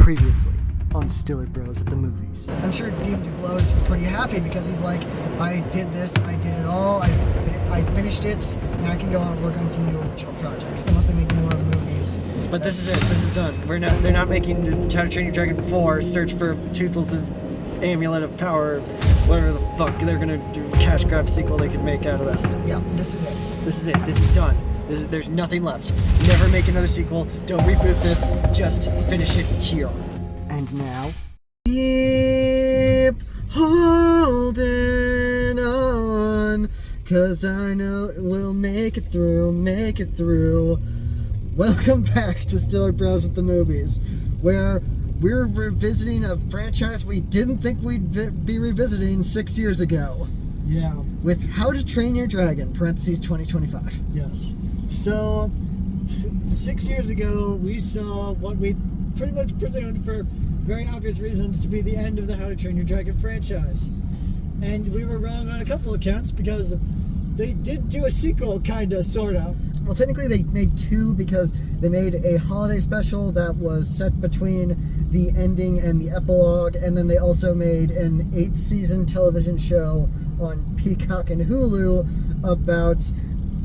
Previously on StillerBros at the movies. I'm sure Dean DeBlow is pretty happy because he's like, I did this, I did it all, I finished it, now I can go on and work on some new projects, unless they make more movies. But this is it, this is done. They're not making How to Train Your Dragon 4, Search for Toothless's Amulet of Power, whatever the fuck. They're gonna do a cash grab sequel they could make out of this. Yeah, this is it. This is it, this is done. There's nothing left. Never make another sequel, don't reboot this, just finish it here. And now, Keep holding on, 'cause I know we'll make it through. Welcome back to StillerBros at the movies, where we're revisiting a franchise we didn't think we'd be revisiting 6 years ago. Yeah. With How to Train Your Dragon, parentheses 2025. Yes. So, 6 years ago, we saw what we pretty much presumed for very obvious reasons to be the end of the How to Train Your Dragon franchise. And we were wrong on a couple of counts because they did do a sequel, kinda, sorta. Well, technically they made two because they made a holiday special that was set between the ending and the epilogue, and then they also made an 8-season television show on Peacock and Hulu about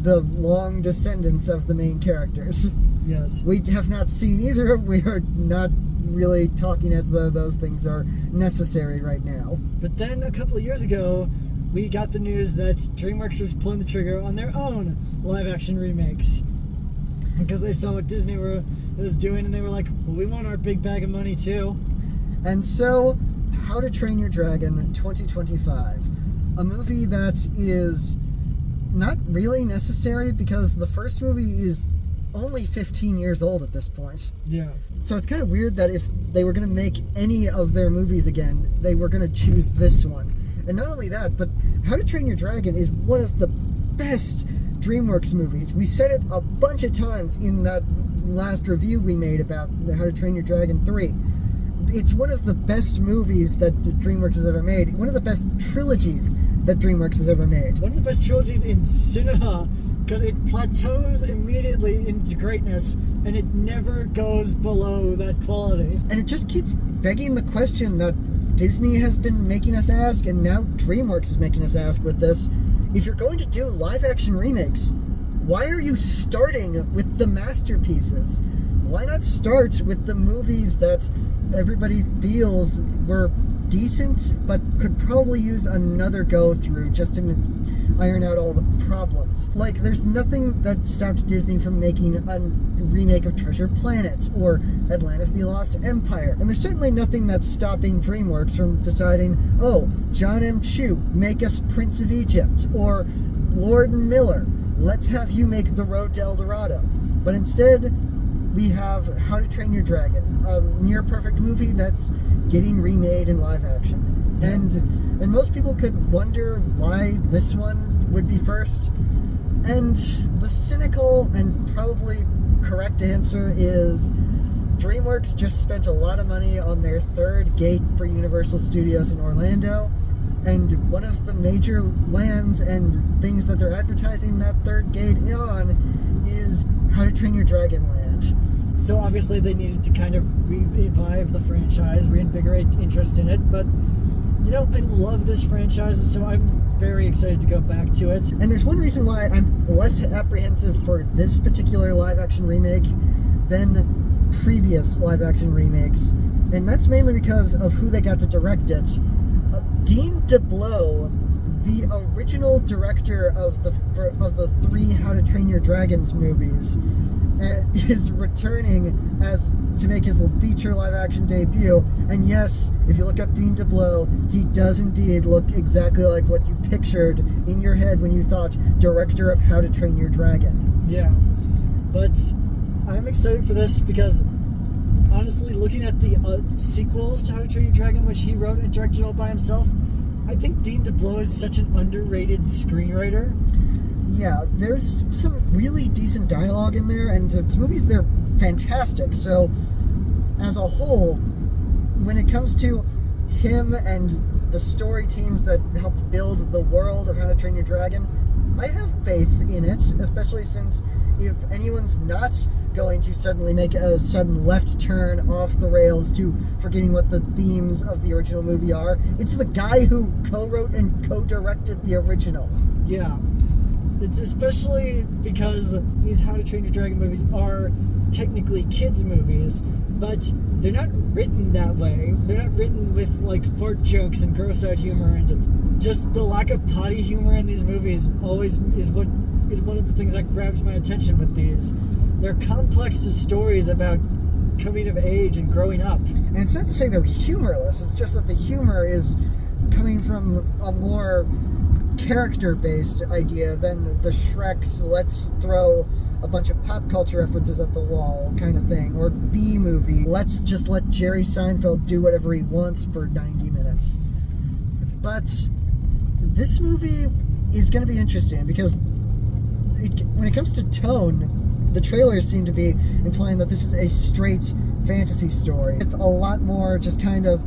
the long descendants of the main characters. Yes. We have not seen either. We are not really talking as though those things are necessary right now. But then a couple of years ago, we got the news that DreamWorks was pulling the trigger on their own live-action remakes. Because they saw what Disney was doing, and they were like, well, we want our big bag of money too. And so, How to Train Your Dragon 2025. A movie that is not really necessary because the first movie is only 15 years old at this point. Yeah. So it's kind of weird that if they were going to make any of their movies again, they were going to choose this one. And not only that, but How to Train Your Dragon is one of the best DreamWorks movies. We said it a bunch of times in that last review we made about How to Train Your Dragon 3. It's one of the best movies that DreamWorks has ever made. One of the best trilogies that DreamWorks has ever made. One of the best trilogies in cinema, because it plateaus immediately into greatness, and it never goes below that quality. And it just keeps begging the question that Disney has been making us ask, and now DreamWorks is making us ask with this. If you're going to do live-action remakes, why are you starting with the masterpieces? Why not start with the movies that everybody feels were decent, but could probably use another go-through just to iron out all the problems? Like, there's nothing that stopped Disney from making a remake of Treasure Planet or Atlantis the Lost Empire. And there's certainly nothing that's stopping DreamWorks from deciding, oh, John M. Chu, make us Prince of Egypt, or Lord Miller, let's have you make The Road to El Dorado. But instead, we have How to Train Your Dragon, a near-perfect movie that's getting remade in live action. And most people could wonder why this one would be first. And the cynical and probably correct answer is DreamWorks just spent a lot of money on their third gate for Universal Studios in Orlando. And one of the major lands and things that they're advertising that third gate on is How to Train Your Dragon Land. So obviously they needed to kind of revive the franchise, reinvigorate interest in it, but you know, I love this franchise, so I'm very excited to go back to it. And there's one reason why I'm less apprehensive for this particular live-action remake than previous live-action remakes, and that's mainly because of who they got to direct it. Dean DeBlow, the original director of the three How to Train Your Dragons movies, is returning to make his feature live-action debut. And yes, if you look up Dean DeBlow, he does indeed look exactly like what you pictured in your head when you thought director of How to Train Your Dragon. Yeah, but I'm excited for this because honestly, looking at the sequels to How to Train Your Dragon, which he wrote and directed all by himself, I think Dean DeBlow is such an underrated screenwriter. Yeah, there's some really decent dialogue in there, and the movies, they're fantastic. So, as a whole, when it comes to him and the story teams that helped build the world of How to Train Your Dragon, I have faith in it, especially since if anyone's not going to suddenly make a sudden left turn off the rails to forgetting what the themes of the original movie are. It's the guy who co-wrote and co-directed the original. Yeah. It's especially because these How to Train Your Dragon movies are technically kids' movies, but they're not written that way. They're not written with like fart jokes and gross out humor, and just the lack of potty humor in these movies always is one of the things that grabs my attention with these. They're complex stories about coming of age and growing up. And it's not to say they're humorless, it's just that the humor is coming from a more character-based idea than the Shrek's let's throw a bunch of pop culture references at the wall kind of thing, or B-movie, let's just let Jerry Seinfeld do whatever he wants for 90 minutes. But this movie is going to be interesting because when it comes to tone, the trailers seem to be implying that this is a straight fantasy story with a lot more just kind of,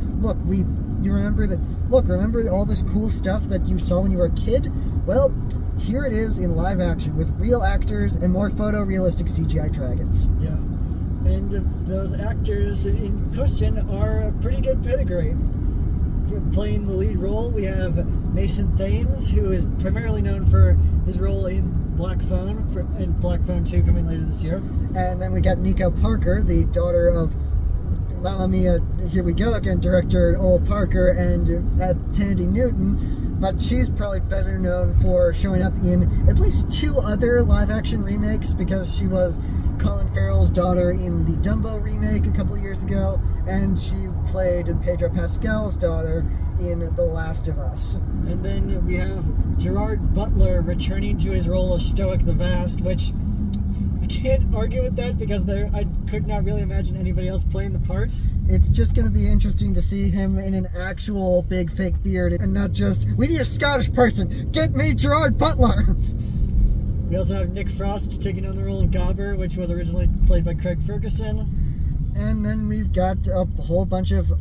remember all this cool stuff that you saw when you were a kid? Well, here it is in live action with real actors and more photorealistic CGI dragons. Yeah. And those actors in question are a pretty good pedigree. For playing the lead role, we have Mason Thames, who is primarily known for his role in Black Phone, and Black Phone 2 coming later this year. And then we got Nico Parker, the daughter of Mamma Mia, Here We Go Again director Ol Parker and Tandy Newton, but she's probably better known for showing up in at least 2 other live-action remakes because she was Colin Farrell's daughter in the Dumbo remake a couple years ago, and she played Pedro Pascal's daughter in The Last of Us. And then we have Gerard Butler returning to his role of Stoic the Vast, which I can't argue with that because I could not really imagine anybody else playing the part. It's just going to be interesting to see him in an actual big fake beard and not just, we need a Scottish person, get me Gerard Butler! We also have Nick Frost taking on the role of Gobber, which was originally played by Craig Ferguson. And then we've got a whole bunch of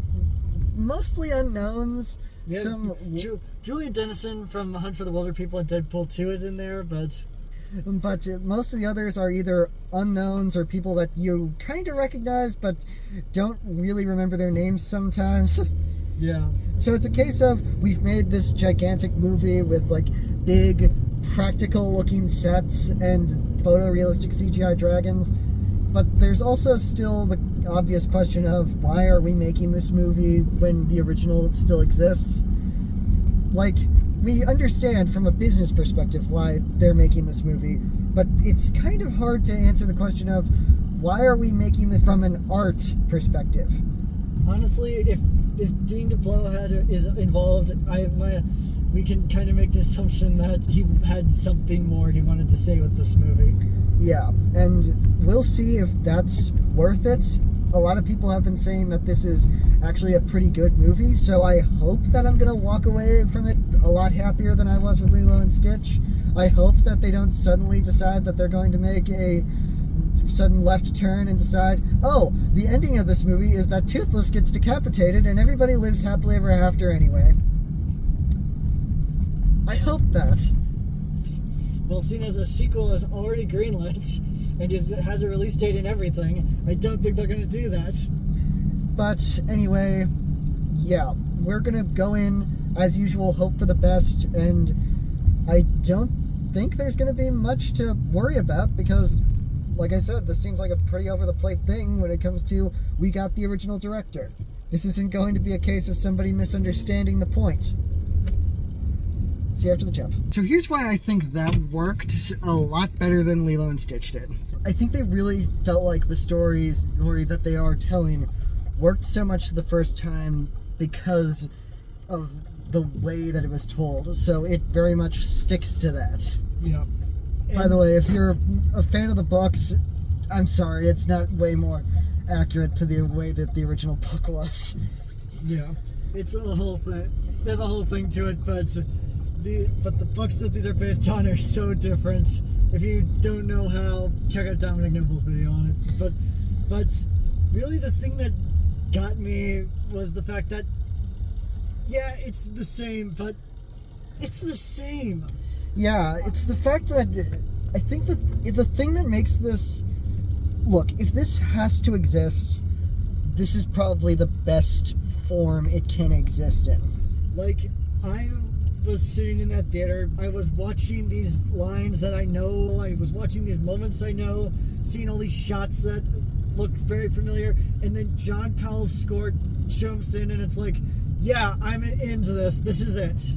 mostly unknowns. Yeah, Julia Dennison from Hunt for the Wilder People and Deadpool 2 is in there, but most of the others are either unknowns or people that you kind of recognize but don't really remember their names sometimes. Yeah. So it's a case of we've made this gigantic movie with like big practical looking sets and photorealistic CGI dragons, but there's also still the obvious question of why are we making this movie when the original still exists? Like, we understand from a business perspective why they're making this movie, but it's kind of hard to answer the question of why are we making this from an art perspective? Honestly, if Dean DePlo is involved, we can kind of make the assumption that he had something more he wanted to say with this movie. Yeah, and we'll see if that's worth it. A lot of people have been saying that this is actually a pretty good movie, so I hope that I'm going to walk away from it a lot happier than I was with Lilo and Stitch. I hope that they don't suddenly decide that they're going to make a sudden left turn and decide, oh, the ending of this movie is that Toothless gets decapitated and everybody lives happily ever after anyway. I hope that. Well, seeing as a sequel is already greenlit and has a release date and everything, I don't think they're going to do that. But anyway, yeah, we're going to go in, as usual, hope for the best, and I don't think there's going to be much to worry about because, like I said, this seems like a pretty over-the-plate thing when it comes to we got the original director. This isn't going to be a case of somebody misunderstanding the point. See you after the jump. So here's why I think that worked a lot better than Lilo and Stitch did. I think they really felt like the story that they are telling worked so much the first time because of the way that it was told. So it very much sticks to that. Yeah. By the way, if you're a fan of the books, I'm sorry, it's not way more accurate to the way that the original book was. Yeah. It's a whole thing. There's a whole thing to it, but the books that these are based on are so different. If you don't know how, check out Dominic Noble's video on it. But really the thing that got me was the fact that, yeah, it's the same, but it's the same. Yeah, it's the fact that I think that the thing that makes this look, if this has to exist, this is probably the best form it can exist in. Like, I was sitting in that theater, I was watching these lines that I know, I was watching these moments I know, seeing all these shots that look very familiar, and then John Powell's score jumps in, and it's like, yeah, I'm into this is it.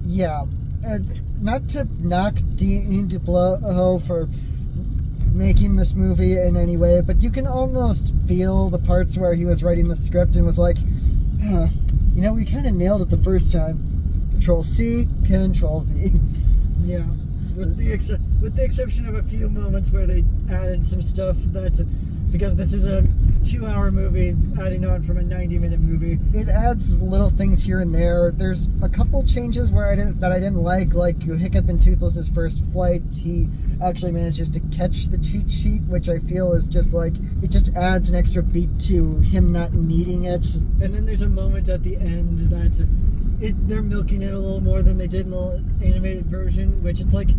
Yeah, and not to knock Dean DeBlow for making this movie in any way, but you can almost feel the parts where he was writing the script and was like, we kind of nailed it the first time. Control C, Control V. Yeah, with the exception of a few moments where they added some stuff that, because this is a 2-hour movie adding on from a 90-minute movie. It adds little things here and there. There's a couple changes where I didn't like Hiccup and Toothless's first flight. He actually manages to catch the cheat sheet, which I feel is just like, it just adds an extra beat to him not needing it. And then there's a moment at the end that they're milking it a little more than they did in the animated version, which it's like,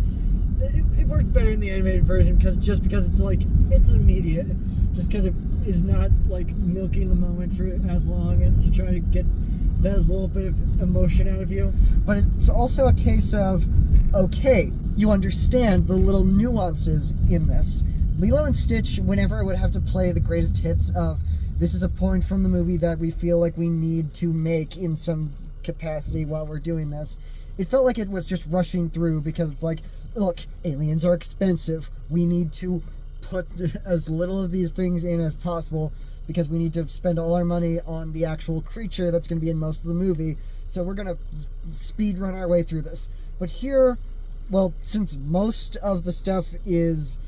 it works better in the animated version because it's like, it's immediate. Just because it is not like milking the moment for as long and to try to get that little bit of emotion out of you. But it's also a case of, okay, you understand the little nuances in this. Lilo and Stitch, whenever it would have to play the greatest hits of, this is a point from the movie that we feel like we need to make in some capacity while we're doing this, it felt like it was just rushing through because it's like, look, aliens are expensive. We need to put as little of these things in as possible because we need to spend all our money on the actual creature that's going to be in most of the movie. So we're going to speed run our way through this. But here, well, since most of the stuff is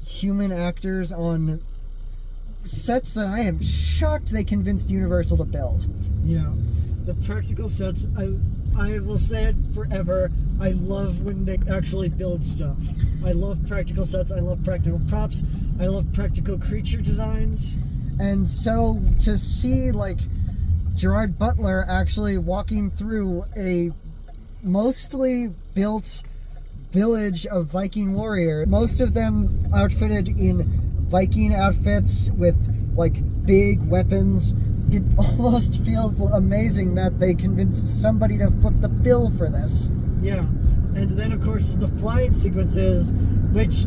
human actors on sets that I am shocked they convinced Universal to build. Yeah. The practical sets, I will say it forever, I love when they actually build stuff. I love practical sets, I love practical props, I love practical creature designs. And so to see, like, Gerard Butler actually walking through a mostly built village of Viking warriors, most of them outfitted in Viking outfits with, like, big weapons, it almost feels amazing that they convinced somebody to foot the bill for this. Yeah, and then of course the flying sequences, which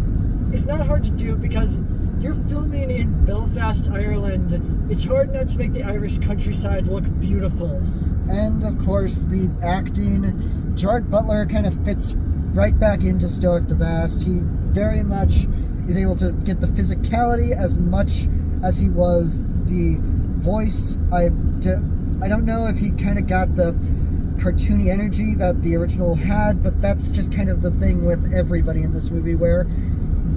is not hard to do because you're filming in Belfast, Ireland. It's hard not to make the Irish countryside look beautiful. And of course the acting, Gerard Butler kind of fits right back into Stoic the Vast. He very much is able to get the physicality as much as he was the voice. I don't know if he kind of got the cartoony energy that the original had, but that's just kind of the thing with everybody in this movie where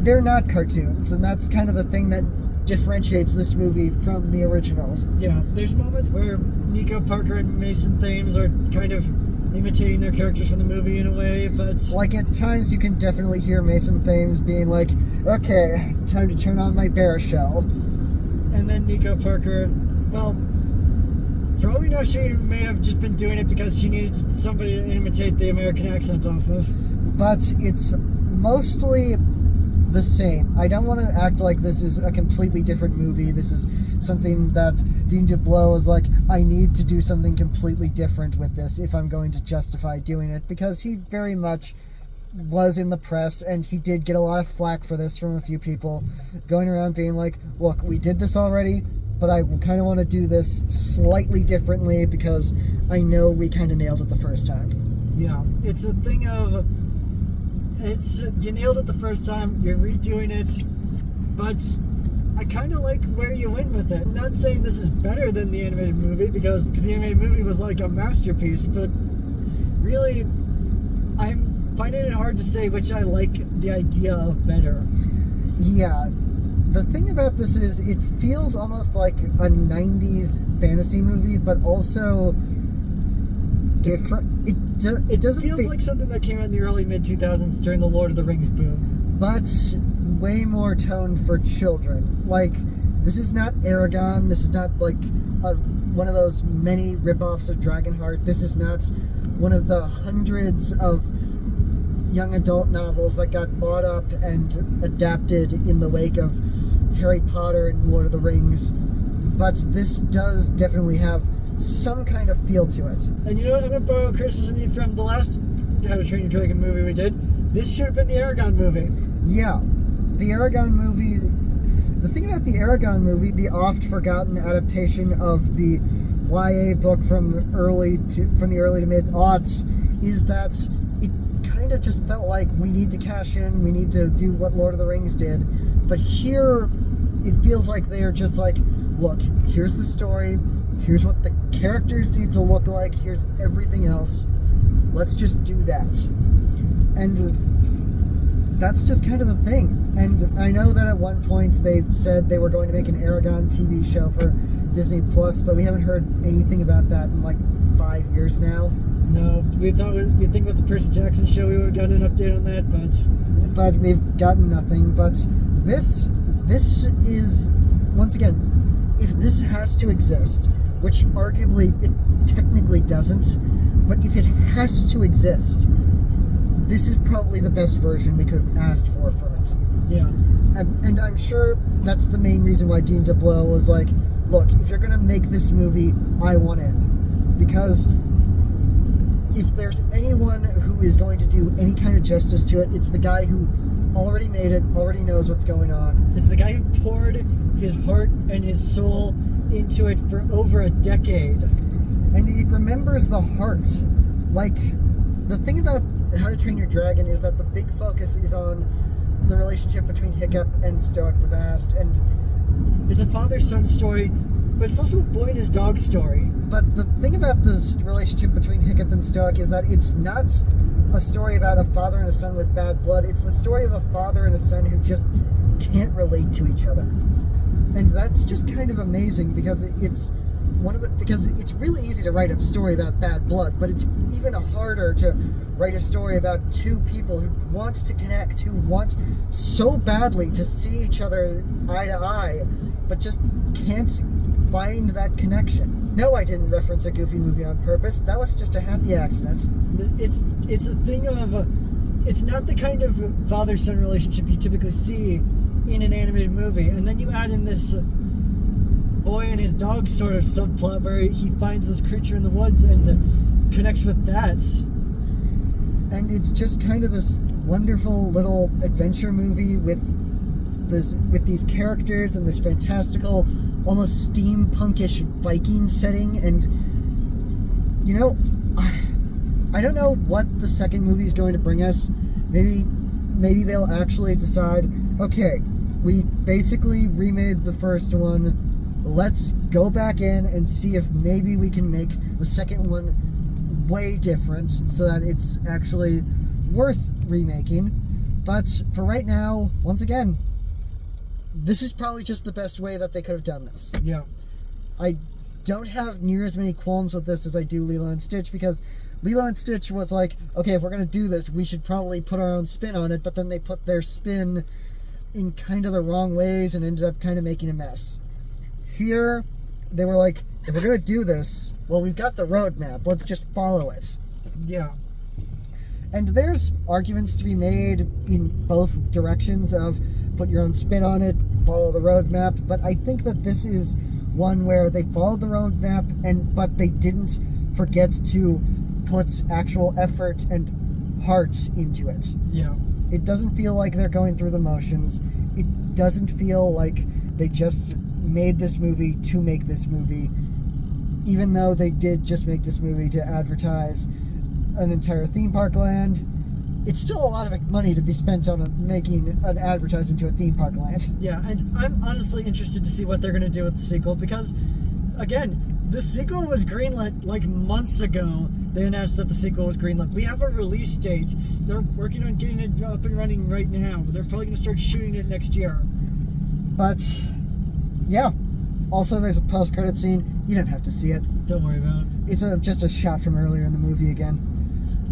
they're not cartoons, and that's kind of the thing that differentiates this movie from the original. Yeah, there's moments where Nico Parker and Mason Thames are kind of imitating their characters from the movie in a way, but like at times you can definitely hear Mason Thames being like, okay, time to turn on my bear shell. And then Nico Parker, well, for all we know, she may have just been doing it because she needed somebody to imitate the American accent off of. But it's mostly the same. I don't want to act like this is a completely different movie. This is something that Dean DeBlow is like, I need to do something completely different with this if I'm going to justify doing it, because he very much was in the press, and he did get a lot of flack for this from a few people going around being like, look, we did this already, but I kind of want to do this slightly differently because I know we kind of nailed it the first time. Yeah, it's a thing of, you nailed it the first time, you're redoing it, but I kind of like where you went with it. I'm not saying this is better than the animated movie because the animated movie was like a masterpiece, but really, I'm finding it hard to say which I like the idea of better. Yeah, the thing about this is it feels almost like a 90s fantasy movie, but also different. It doesn't feels like something that came out in the early mid-2000s during the Lord of the Rings boom. But way more toned for children. Like, this is not Aragon, this is not like one of those many ripoffs of Dragonheart, this is not one of the hundreds of young adult novels that got bought up and adapted in the wake of Harry Potter and Lord of the Rings, but this does definitely have some kind of feel to it. And you know what? I'm going to borrow criticism from the last How to Train Your Dragon movie we did. This should have been the Aragon movie. Yeah, the Aragon movie. The thing about the Aragon movie, the oft-forgotten adaptation of the YA book from the early to mid-aughts, is that it kind of just felt like we need to cash in, we need to do what Lord of the Rings did. But here, it feels like they are just like, look, here's the story, here's what the characters need to look like, here's everything else. Let's just do that. And that's just kind of the thing. And I know that at one point they said they were going to make an Aragon TV show for Disney Plus, but we haven't heard anything about that in like 5 years now. No, we thought you'd think with the Percy Jackson show we would have gotten an update on that, but we've gotten nothing. But this is, once again, if this has to exist, which arguably it technically doesn't, but if it has to exist, this is probably the best version we could have asked for from it. yeah. And I'm sure that's the main reason why Dean DeBlois was like, look, if you're going to make this movie, I want in. Because if there's anyone who is going to do any kind of justice to it, it's the guy who already made it, already knows what's going on. It's the guy who poured his heart and his soul into it for over a decade. And it remembers the heart. Like, the thing about How to Train Your Dragon is that the big focus is on the relationship between Hiccup and Stoic the Vast, and It's a father-son story, but it's also a boy and his dog story. but the thing about this relationship between Hiccup and Stoic is that it's not a story about a father and a son with bad blood. It's the story of a father and a son who just can't relate to each other. And that's just kind of amazing because because it's really easy to write a story about bad blood, but it's even harder to write a story about two people who want to connect, who want so badly to see each other eye to eye, but just can't find that connection. No, I didn't reference a Goofy movie on purpose. That was just a happy accident. It's a thing of it's not the kind of father-son relationship you typically see in an animated movie, and then you add in this boy and his dog sort of subplot where he finds this creature in the woods and connects with that. And it's just kind of this wonderful little adventure movie with these characters and this fantastical, almost steampunkish Viking setting. And you know, I don't know what the second movie is going to bring us. Maybe they'll actually decide, okay, we basically remade the first one. Let's go back in and see if maybe we can make the second one way different so that it's actually worth remaking. But for right now, once again, this is probably just the best way that they could have done this. Yeah. I don't have near as many qualms with this as I do Lilo and Stitch, because Lilo and Stitch was like, okay, if we're going to do this, we should probably put our own spin on it, but then they put their spin in kind of the wrong ways and ended up kind of making a mess. Here, they were like, if we're going to do this, well, we've got the roadmap. Let's just follow it. Yeah. And there's arguments to be made in both directions of put your own spin on it, follow the roadmap. But I think that this is one where they followed the roadmap, but they didn't forget to put actual effort and heart into it. Yeah. It doesn't feel like they're going through the motions. It doesn't feel like they just made this movie to make this movie, even though they did just make this movie to advertise an entire theme park land. It's still a lot of money to be spent on making an advertisement to a theme park land. Yeah, and I'm honestly interested to see what they're going to do with the sequel, because, again, the sequel was greenlit like months ago. They announced that the sequel was greenlit. We have a release date. They're working on getting it up and running right now. They're probably going to start shooting it next year. But yeah, also there's a post-credit scene. You don't have to see it. Don't worry about it. It's just a shot from earlier in the movie again.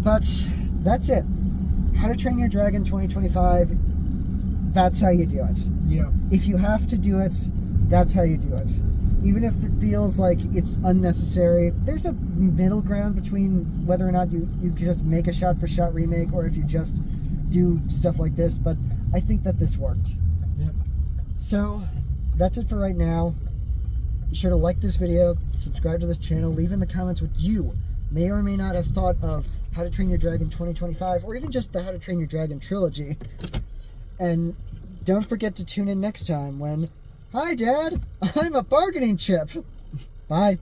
But that's it. How to Train Your Dragon 2025. That's how you do it. Yeah. If you have to do it, that's how you do it. Even if it feels like it's unnecessary, there's a middle ground between whether or not you just make a shot-for-shot remake or if you just do stuff like this, but I think that this worked. Yep. So that's it for right now. Be sure to like this video, subscribe to this channel, leave in the comments what you may or may not have thought of How to Train Your Dragon 2025, or even just the How to Train Your Dragon trilogy. And don't forget to tune in next time when, hi Dad, I'm a bargaining chip. Bye.